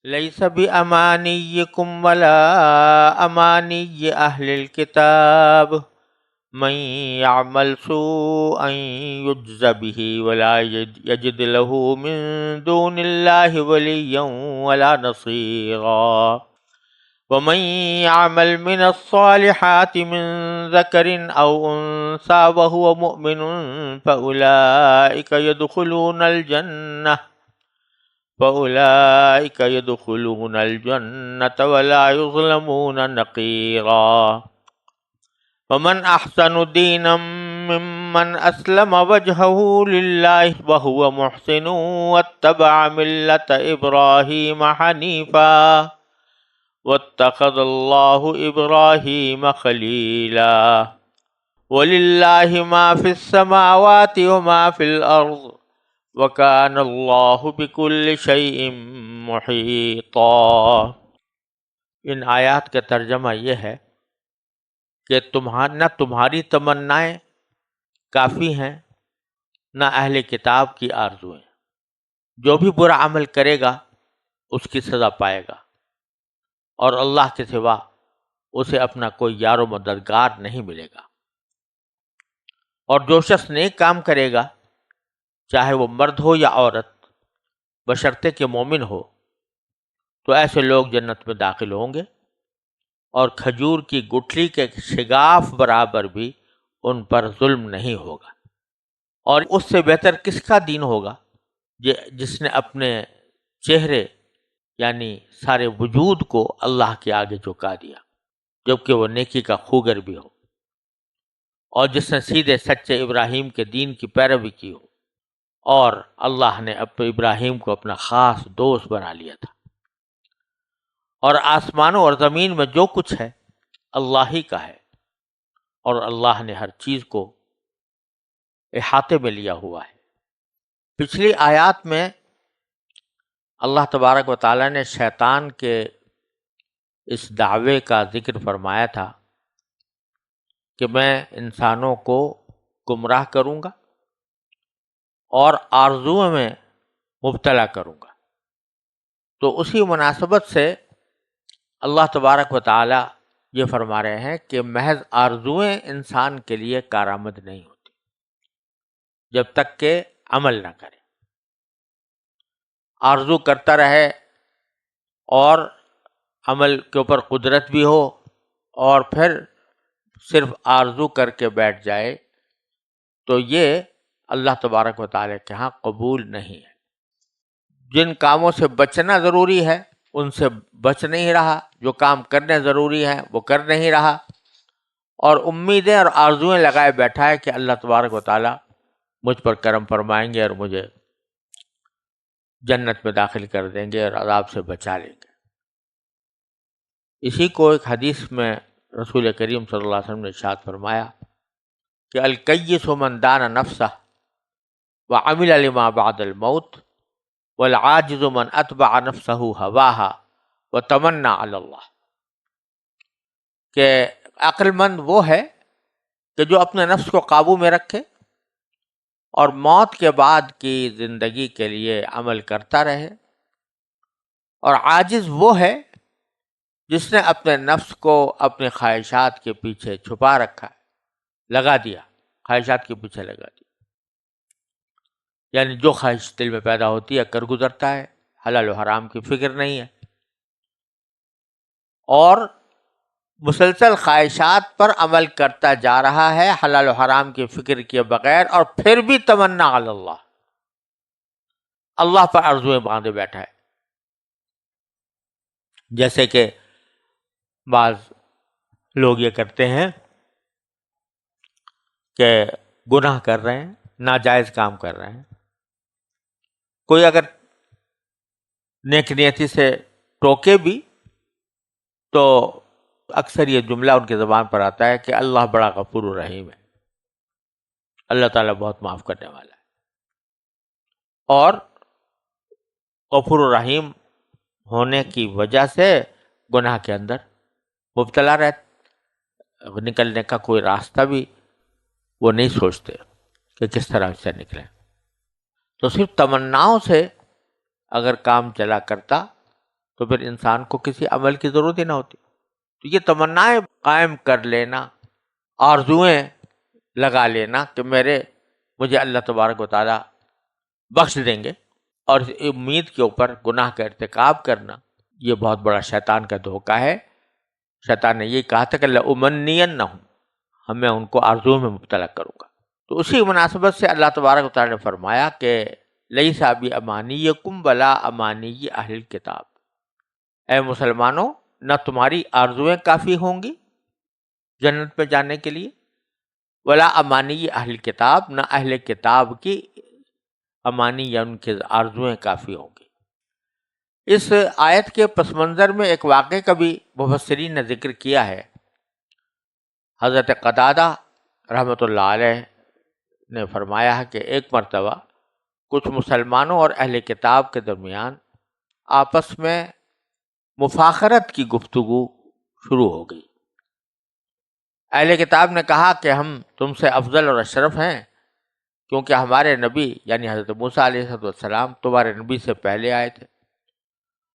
ليس بأمانيكم ولا أماني أهل الكتاب من يعمل سوءا يجز به ولا يجد له من دون الله وليا ولا نصيرا ومن يعمل من الصالحات من ذكر أو أنثى وهو مؤمن فأولئك يدخلون الجنة ولا يظلمون نقيرا ومن أحسن دينا ممن أسلم وجهه لله وهو محسن واتبع ملة إبراهيم حنيفا واتخذ الله إبراهيم خليلا ولله ما في السماوات وما في الأرض وَكَانَ اللَّهُ بِكُلِّ شَيْءٍ مُحِيطًا۔ ان آیات کا ترجمہ یہ ہے کہ نہ تمہاری تمنائیں کافی ہیں نہ اہل کتاب کی آرزویں۔ جو بھی برا عمل کرے گا اس کی سزا پائے گا، اور اللہ کے سوا اسے اپنا کوئی یار و مددگار نہیں ملے گا۔ اور جو شخص نیک کام کرے گا، چاہے وہ مرد ہو یا عورت، بشرطے کہ مومن ہو، تو ایسے لوگ جنت میں داخل ہوں گے، اور کھجور کی گٹھلی کے شگاف برابر بھی ان پر ظلم نہیں ہوگا۔ اور اس سے بہتر کس کا دین ہوگا جس نے اپنے چہرے یعنی سارے وجود کو اللہ کے آگے جھکا دیا، جبکہ وہ نیکی کا خوگر بھی ہو، اور جس نے سیدھے سچے ابراہیم کے دین کی پیروی کی ہو، اور اللہ نے ابراہیم کو اپنا خاص دوست بنا لیا تھا۔ اور آسمانوں اور زمین میں جو کچھ ہے اللہ ہی کا ہے، اور اللہ نے ہر چیز کو احاطے میں لیا ہوا ہے۔ پچھلی آیات میں اللہ تبارک و تعالیٰ نے شیطان کے اس دعوے کا ذکر فرمایا تھا کہ میں انسانوں کو گمراہ کروں گا اور آرزوؤں میں مبتلا کروں گا۔ تو اسی مناسبت سے اللہ تبارک و تعالی یہ فرما رہے ہیں کہ محض آرزوئیں انسان کے لیے کارآمد نہیں ہوتی جب تک کہ عمل نہ کرے۔ آرزو کرتا رہے اور عمل کے اوپر قدرت بھی ہو، اور پھر صرف آرزو کر کے بیٹھ جائے، تو یہ اللہ تبارک و تعالیٰ کے ہاں قبول نہیں ہے۔ جن کاموں سے بچنا ضروری ہے ان سے بچ نہیں رہا، جو کام کرنے ضروری ہے وہ کر نہیں رہا، اور امیدیں اور آرزویں لگائے بیٹھا ہے کہ اللہ تبارک و تعالیٰ مجھ پر کرم فرمائیں گے اور مجھے جنت میں داخل کر دیں گے اور عذاب سے بچا لیں گے۔ اسی کو ایک حدیث میں رسول کریم صلی اللہ علیہ وسلم نے ارشاد فرمایا کہ الکیس من دان نفسہ وعمل لما بعد الموت والعاجز من اتبع نفسہ ہواها وتمنى علی اللہ، کہ عقل مند وہ ہے کہ جو اپنے نفس کو قابو میں رکھے اور موت کے بعد کی زندگی کے لیے عمل کرتا رہے، اور عاجز وہ ہے جس نے اپنے نفس کو اپنے خواہشات کے پیچھے چھپا رکھا ہے، لگا دیا، خواہشات کے پیچھے لگا دیا، یعنی جو خواہش دل میں پیدا ہوتی ہے کر گزرتا ہے، حلال و حرام کی فکر نہیں ہے، اور مسلسل خواہشات پر عمل کرتا جا رہا ہے حلال و حرام کی فکر کیے بغیر، اور پھر بھی تمنا علی اللہ، اللہ پر آرزویں باندھے بیٹھا ہے۔ جیسے کہ بعض لوگ یہ کرتے ہیں کہ گناہ کر رہے ہیں، ناجائز کام کر رہے ہیں، کوئی اگر نیک نیتی سے ٹوکے بھی تو اکثر یہ جملہ ان کی زبان پر آتا ہے کہ اللہ بڑا غفور و رحیم ہے، اللہ تعالیٰ بہت معاف کرنے والا ہے، اور غفور و رحیم ہونے کی وجہ سے گناہ کے اندر مبتلا رہتے، نکلنے کا کوئی راستہ بھی وہ نہیں سوچتے کہ کس طرح سے نکلیں۔ تو صرف تمناؤں سے اگر کام چلا کرتا تو پھر انسان کو کسی عمل کی ضرورت ہی نہ ہوتی. تو یہ تمنائیں قائم کر لینا، آرزوئیں لگا لینا کہ مجھے اللہ تبارک و تعالیٰ بخش دیں گے، اور اس امید کے اوپر گناہ کا ارتکاب کرنا، یہ بہت بڑا شیطان کا دھوکہ ہے. شیطان نے یہ کہا تھا کہ لَأُمَنِّيَنَّهُمْ، میں ان کو آرزو میں مبتلا کروں گا. تو اسی مناسبت سے اللہ تبارک و تعالیٰ نے فرمایا کہ لَيْسَ بِأَمَانِيِّكُمْ وَلَا أَمَانِيِّ أَهْلِ الْكِتَابِ، اے مسلمانوں، نہ تمہاری آرزویں کافی ہوں گی جنت میں جانے کے لیے، ولا امانی اہل کتاب، نہ اہل کتاب کی امانی یا ان کے آرزویں کافی ہوں گی. اس آیت کے پس منظر میں ایک واقعے کا بھی مفسرین نے ذکر کیا ہے. حضرت قتادہ رحمۃ اللہ علیہ نے فرمایا ہے کہ ایک مرتبہ کچھ مسلمانوں اور اہل کتاب کے درمیان آپس میں مفاخرت کی گفتگو شروع ہو گئی. اہل کتاب نے کہا کہ ہم تم سے افضل اور اشرف ہیں کیونکہ ہمارے نبی یعنی حضرت موسیٰ علیہ السلام تمہارے نبی سے پہلے آئے تھے،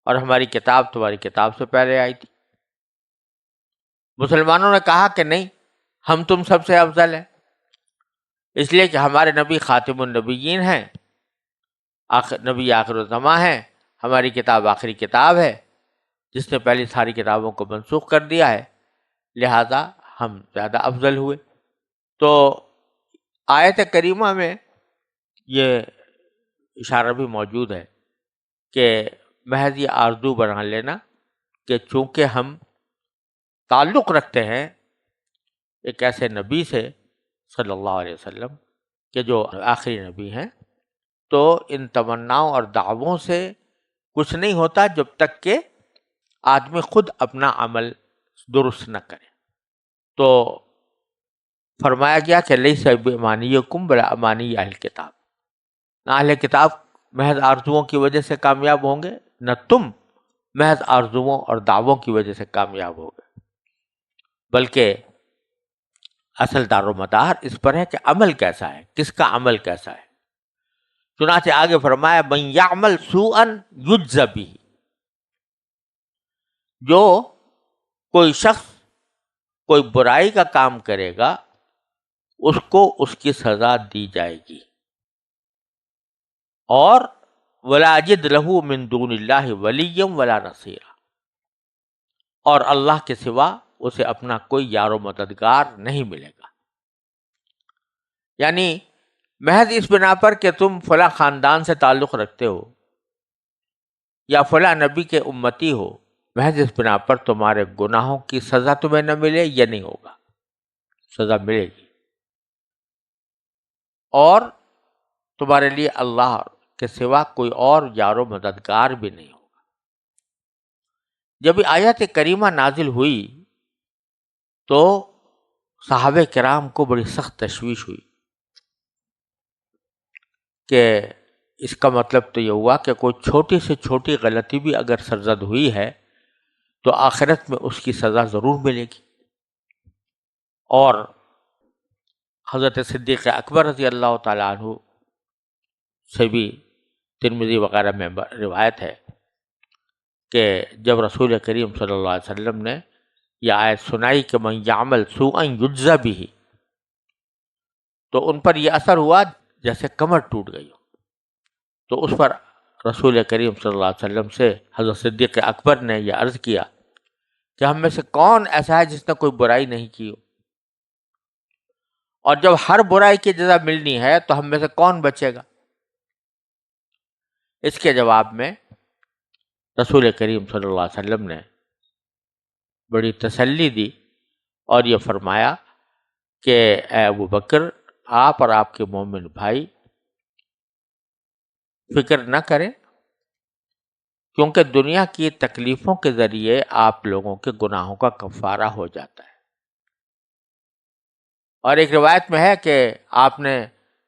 اور ہماری کتاب تمہاری کتاب سے پہلے آئی تھی. مسلمانوں نے کہا کہ نہیں، ہم تم سب سے افضل ہیں، اس لیے کہ ہمارے نبی خاتم النبیین ہیں، نبی آخر الزماں ہیں، ہماری کتاب آخری کتاب ہے جس نے پہلی ساری کتابوں کو منسوخ کر دیا ہے، لہذا ہم زیادہ افضل ہوئے. تو آیت کریمہ میں یہ اشارہ بھی موجود ہے کہ محض یہ آرزو بنا لینا کہ چونکہ ہم تعلق رکھتے ہیں ایک ایسے نبی سے صلی اللہ علیہ وسلم کہ جو آخری نبی ہیں، تو ان تمناؤں اور دعووں سے کچھ نہیں ہوتا جب تک کہ آدمی خود اپنا عمل درست نہ کرے. تو فرمایا گیا کہ لیس بامانیکم ولا امانی اہل کتاب، نہ اہل کتاب محض آرزوؤں کی وجہ سے کامیاب ہوں گے، نہ تم محض آرزوؤں اور دعووں کی وجہ سے کامیاب ہوگے، بلکہ اصل دار و مدار اس پر ہے کہ عمل کیسا ہے، کس کا عمل کیسا ہے. چنانچہ آگے فرمایا من یعمل سوءا یجز بہ، جو کوئی شخص کوئی برائی کا کام کرے گا اس کو اس کی سزا دی جائے گی، اور ولا یجد لہ من دون اللہ ولیا ولا نصیرا، اور اللہ کے سوا اسے اپنا کوئی یار و مددگار نہیں ملے گا. یعنی محض اس بنا پر کہ تم فلاں خاندان سے تعلق رکھتے ہو یا فلاں نبی کے امتی ہو، محض اس بنا پر تمہارے گناہوں کی سزا تمہیں نہ ملے، یہ نہیں ہوگا، سزا ملے گی، اور تمہارے لیے اللہ کے سوا کوئی اور یار و مددگار بھی نہیں ہوگا. جب یہ آیت کریمہ نازل ہوئی تو صحابہ کرام کو بڑی سخت تشویش ہوئی کہ اس کا مطلب تو یہ ہوا کہ کوئی چھوٹی سے چھوٹی غلطی بھی اگر سرزد ہوئی ہے تو آخرت میں اس کی سزا ضرور ملے گی. اور حضرت صدیق اکبر رضی اللہ تعالیٰ عنہ سے بھی ترمذی وغیرہ میں روایت ہے کہ جب رسول کریم صلی اللہ علیہ وسلم نے یہ آیت سنائی کہ من یعمل سوءا یجز بہ، تو ان پر یہ اثر ہوا جیسے کمر ٹوٹ گئی. تو اس پر رسول کریم صلی اللہ علیہ وسلم سے حضرت صدیق اکبر نے یہ عرض کیا کہ ہم میں سے کون ایسا ہے جس نے کوئی برائی نہیں کی ہو، اور جب ہر برائی کی جزا ملنی ہے تو ہم میں سے کون بچے گا. اس کے جواب میں رسول کریم صلی اللہ علیہ وسلم نے بڑی تسلی دی اور یہ فرمایا کہ اے ابو بکر، آپ اور آپ کے مومن بھائی فکر نہ کریں، کیونکہ دنیا کی تکلیفوں کے ذریعے آپ لوگوں کے گناہوں کا کفارہ ہو جاتا ہے. اور ایک روایت میں ہے کہ آپ نے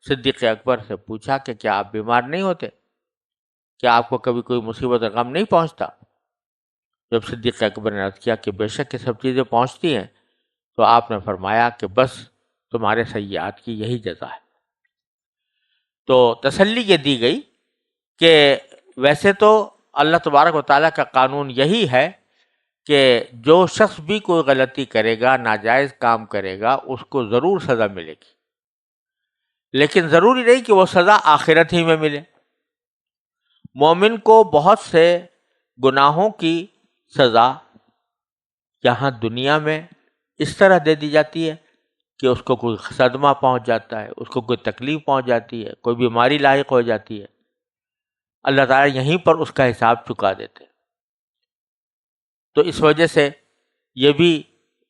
صدیق اکبر سے پوچھا کہ کیا آپ بیمار نہیں ہوتے، کیا آپ کو کبھی کوئی مصیبت غم نہیں پہنچتا؟ جب صدیق اکبر نے عرض کیا کہ بے شک یہ سب چیزیں پہنچتی ہیں، تو آپ نے فرمایا کہ بس تمہارے سیئات کی یہی جزا ہے. تو تسلی یہ دی گئی کہ ویسے تو اللہ تبارک و تعالیٰ کا قانون یہی ہے کہ جو شخص بھی کوئی غلطی کرے گا، ناجائز کام کرے گا، اس کو ضرور سزا ملے گی، لیکن ضروری نہیں کہ وہ سزا آخرت ہی میں ملے۔ مومن کو بہت سے گناہوں کی سزا یہاں دنیا میں اس طرح دے دی جاتی ہے کہ اس کو کوئی صدمہ پہنچ جاتا ہے، اس کو کوئی تکلیف پہنچ جاتی ہے، کوئی بیماری لاحق ہو جاتی ہے، اللہ تعالیٰ یہیں پر اس کا حساب چکا دیتے ہیں۔ تو اس وجہ سے یہ بھی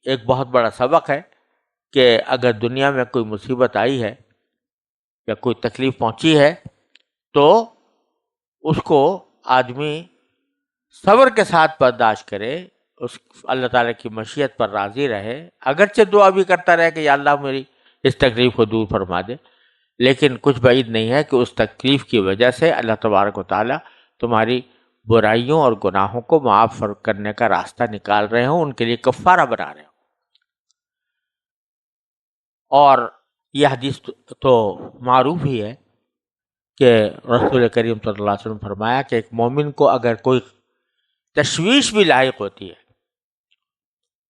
ایک بہت بڑا سبق ہے کہ اگر دنیا میں کوئی مصیبت آئی ہے یا کوئی تکلیف پہنچی ہے تو اس کو آدمی صبر کے ساتھ برداشت کرے، اس اللہ تعالیٰ کی مشیت پر راضی رہے، اگرچہ دعا بھی کرتا رہے کہ یا اللہ میری اس تکلیف کو دور فرما دے، لیکن کچھ بعید نہیں ہے کہ اس تکلیف کی وجہ سے اللہ تبارک و تعالیٰ تمہاری برائیوں اور گناہوں کو معاف کرنے کا راستہ نکال رہے ہوں، ان کے لیے کفارہ بنا رہے ہوں۔ اور یہ حدیث تو معروف ہی ہے کہ رسول کریم صلی اللہ علیہ وسلم فرمایا کہ ایک مومن کو اگر کوئی تشویش بھی لاحق ہوتی ہے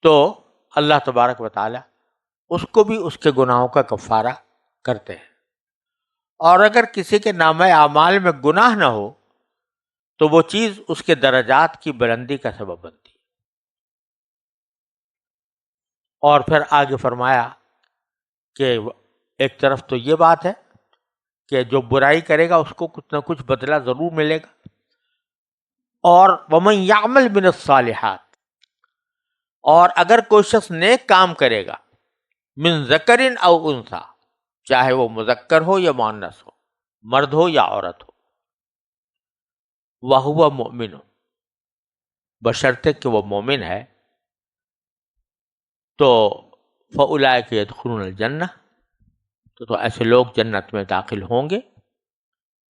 تو اللہ تبارک و تعالیٰ اس کو بھی اس کے گناہوں کا کفارہ کرتے ہیں، اور اگر کسی کے نامہ اعمال میں گناہ نہ ہو تو وہ چیز اس کے درجات کی بلندی کا سبب بنتی ہے۔ اور پھر آگے فرمایا کہ ایک طرف تو یہ بات ہے کہ جو برائی کرے گا اس کو کچھ نہ کچھ بدلہ ضرور ملے گا، اور وَمَن يَعْمَلْ مِنَ الصَّالِحَاتِ، اور اگر کوئی شخص نیک کام کرے گا، من ذکر او انثی، چاہے وہ مذکر ہو یا مؤنث ہو، مرد ہو یا عورت ہو، وَهُوَ مُؤْمِنٌ، بشرطے کہ وہ مومن ہے، تو فَأُولَئِكَ يَدْخُلُونَ الْجَنَّةَ، تو ایسے لوگ جنت میں داخل ہوں گے،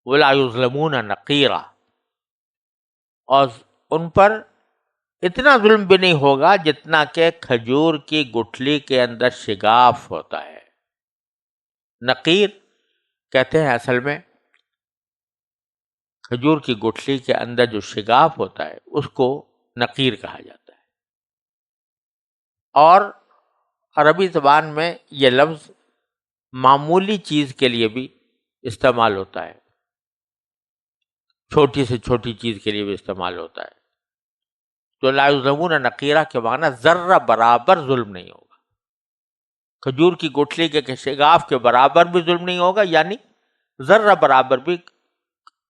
وَلَا يُظْلَمُونَ نَقِيرًا، اور ان پر اتنا ظلم بھی نہیں ہوگا جتنا کہ کھجور کی گٹھلی کے اندر شگاف ہوتا ہے۔ نقیر کہتے ہیں اصل میں کھجور کی گٹھلی کے اندر جو شگاف ہوتا ہے اس کو نقیر کہا جاتا ہے، اور عربی زبان میں یہ لفظ معمولی چیز کے لیے بھی استعمال ہوتا ہے، چھوٹی سے چھوٹی چیز کے لیے بھی استعمال ہوتا ہے۔ تو لا یظلمون نقیرہ کے معنی ذرہ برابر ظلم نہیں ہوگا، کھجور کی گٹھلی کے شگاف کے برابر بھی ظلم نہیں ہوگا، یعنی ذرہ برابر بھی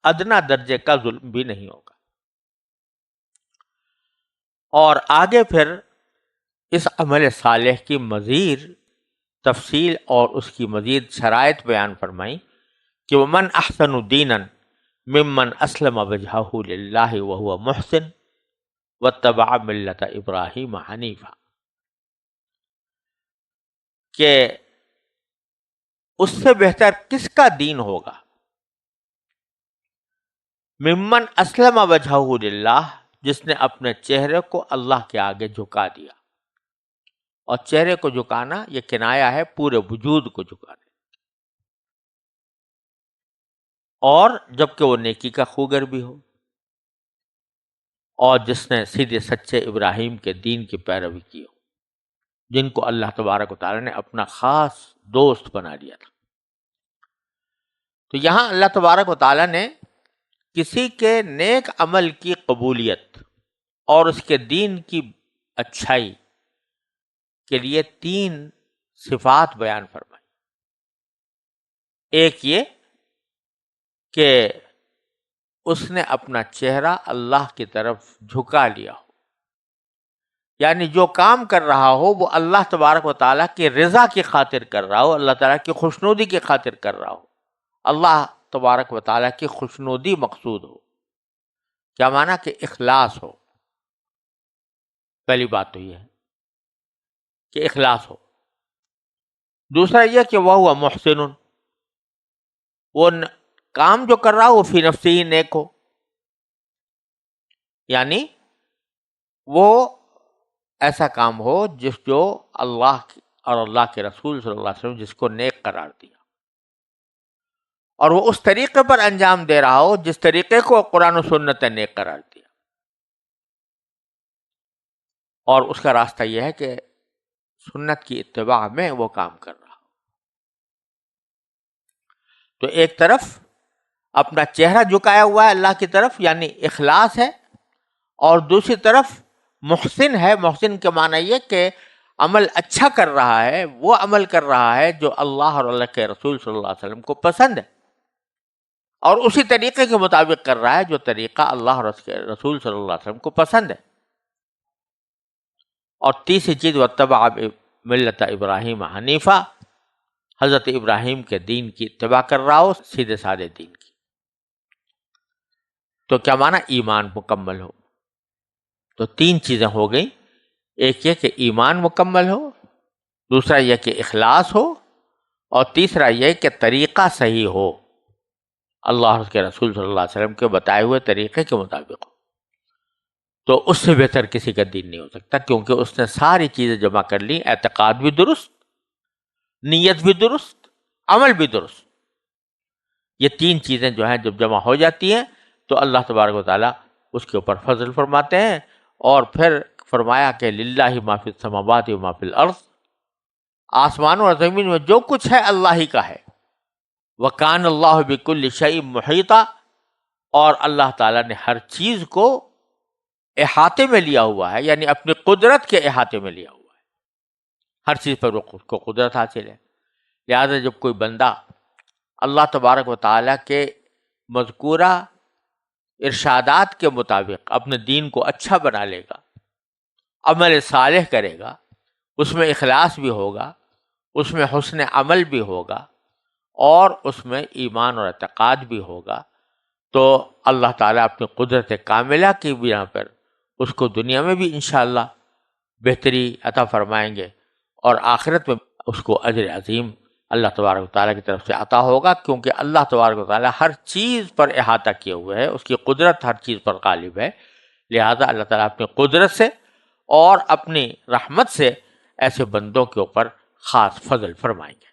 ادنا درجے کا ظلم بھی نہیں ہوگا۔ اور آگے پھر اس عمل صالح کی مزید تفصیل اور اس کی مزید شرائط بیان فرمائی کہ وَمَنْ أَحْسَنُ دِينًا مِمَّنْ أَسْلَمَ وَجْهَهُ لِلَّهِ وَهُوَ مُحْسِنٌ وَاتَّبَعَ مِلَّةَ إِبْرَاهِيمَ حَنِيفًا، کہ اس سے بہتر کس کا دین ہوگا، ممن اسلم وجہہ للہ، جس نے اپنے چہرے کو اللہ کے آگے جھکا دیا، اور چہرے کو جھکانا یہ کنایا ہے پورے وجود کو جھکانے، اور جبکہ وہ نیکی کا خوگر بھی ہو، اور جس نے سیدھے سچے ابراہیم کے دین کی پیروی کی ہو، جن کو اللہ تبارک و تعالیٰ نے اپنا خاص دوست بنا لیا تھا۔ تو یہاں اللہ تبارک و تعالیٰ نے کسی کے نیک عمل کی قبولیت اور اس کے دین کی اچھائی کے لیے 3 صفات بیان فرمائی۔ ایک یہ کہ اس نے اپنا چہرہ اللہ کی طرف جھکا لیا ہو، یعنی جو کام کر رہا ہو وہ اللہ تبارک و تعالیٰ کی رضا کی خاطر کر رہا ہو، اللہ تعالیٰ کی خوشنودی کی خاطر کر رہا ہو، اللہ تبارک و تعالیٰ کی خوشنودی مقصود ہو۔ کیا معنی کہ اخلاص ہو، پہلی بات تو یہ ہے کہ اخلاص ہو۔ دوسرا یہ کہ وہ محسن، وہ کام جو کر رہا ہو وہ فی نفسی ہی نیک ہو، یعنی وہ ایسا کام ہو جو اللہ اور اللہ کے رسول صلی اللہ علیہ وسلم جس کو نیک قرار دیا، اور وہ اس طریقے پر انجام دے رہا ہو جس طریقے کو قرآن و سنت نے نیک قرار دیا، اور اس کا راستہ یہ ہے کہ سنت کی اتباع میں وہ کام کر رہا ہو۔ تو ایک طرف اپنا چہرہ جھکایا ہوا ہے اللہ کی طرف، یعنی اخلاص ہے، اور دوسری طرف محسن ہے۔ محسن کے معنی یہ کہ عمل اچھا کر رہا ہے، وہ عمل کر رہا ہے جو اللہ اور اللہ کے رسول صلی اللہ علیہ وسلم کو پسند ہے، اور اسی طریقے کے مطابق کر رہا ہے جو طریقہ اللہ اور اس کے رسول صلی اللہ علیہ وسلم کو پسند ہے۔ اور تیسری چیز واتبع ملت ابراہیم حنیفہ، حضرت ابراہیم کے دین کی اتباع کر رہا ہو، سیدھے سادے دین کی۔ تو کیا معنی؟ ایمان مکمل ہو۔ تو تین چیزیں ہو گئیں، ایک یہ کہ ایمان مکمل ہو، دوسرا یہ کہ اخلاص ہو، اور تیسرا یہ کہ طریقہ صحیح ہو، اللہ اور اس کے رسول صلی اللہ علیہ وسلم کے بتائے ہوئے طریقے کے مطابق ہو۔ تو اس سے بہتر کسی کا دین نہیں ہو سکتا، کیونکہ اس نے ساری چیزیں جمع کر لی، اعتقاد بھی درست، نیت بھی درست، عمل بھی درست۔ یہ تین چیزیں جو ہیں جب جمع ہو جاتی ہیں تو اللہ تبارک و تعالیٰ اس کے اوپر فضل فرماتے ہیں، اور پھر فرمایا کہ للہ ما فی السماوات و ما فی الارض، آسمانوں اور زمین میں جو کچھ ہے اللہ ہی کا ہے۔ وکان اللہ بکل شیء محیطا، اور اللہ تعالیٰ نے ہر چیز کو احاطے میں لیا ہوا ہے، یعنی اپنی قدرت کے احاطے میں لیا ہوا ہے، ہر چیز پر اس کو قدرت حاصل ہے۔ لہذا جب کوئی بندہ اللہ تبارک و تعالیٰ کے مذکورہ ارشادات کے مطابق اپنے دین کو اچھا بنا لے گا، عمل صالح کرے گا، اس میں اخلاص بھی ہوگا، اس میں حسن عمل بھی ہوگا، اور اس میں ایمان اور اعتقاد بھی ہوگا، تو اللہ تعالیٰ اپنی قدرت کاملہ کی بنا پر اس کو دنیا میں بھی انشاءاللہ بہتری عطا فرمائیں گے، اور آخرت میں اس کو اجر عظیم اللہ تبارک و تعالیٰ کی طرف سے عطا ہوگا، کیونکہ اللہ تبارک و تعالیٰ ہر چیز پر احاطہ کیے ہوئے ہے، اس کی قدرت ہر چیز پر غالب ہے۔ لہذا اللہ تعالیٰ اپنی قدرت سے اور اپنی رحمت سے ایسے بندوں کے اوپر خاص فضل فرمائیں گے۔